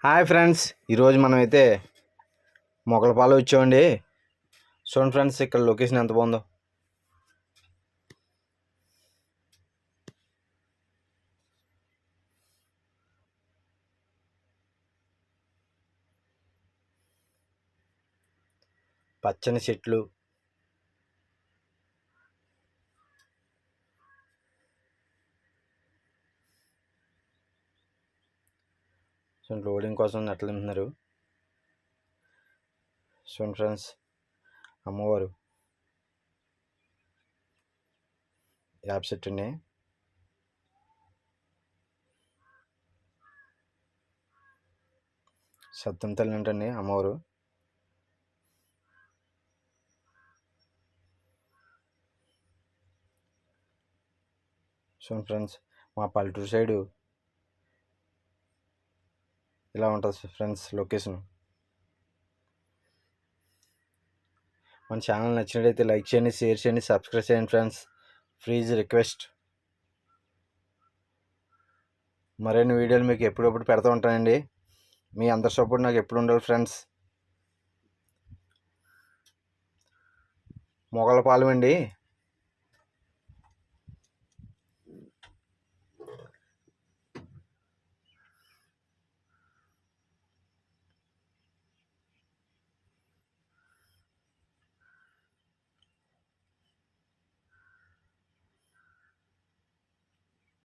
Hi friends, ఈరోజు మనమైతే మొగలపాలు వచ్చామండి. చూడండి ఫ్రెండ్స్, ఇక్కడ లొకేషన్ ఎంత బాగుందో. పచ్చని చెట్లు, లోడింగ్ కోసం నెట్లు నింపుతున్నారు. చూడండి ఫ్రెండ్స్, అమ్మవారు యాప్ సెట్ అండి. సత్యం తల్లి అంటండి అమ్మవారు. చూడండి ఫ్రెండ్స్, మా పల్లెటూరు సైడు ఇలా ఉంటుంది ఫ్రెండ్స్ లొకేషన్. మన ఛానల్ నచ్చినట్లయితే లైక్ చేయండి, షేర్ చేయండి, సబ్స్క్రైబ్ చేయండి ఫ్రెండ్స్. Please request. మరిన్ని వీడియోలు మీకు ఎప్పుడప్పుడు పెడతా ఉంటానండి. మీ అందరి సపోర్ట్ నాకు ఎప్పుడు ఉండాలి ఫ్రెండ్స్. మొగలపాలెం అండి.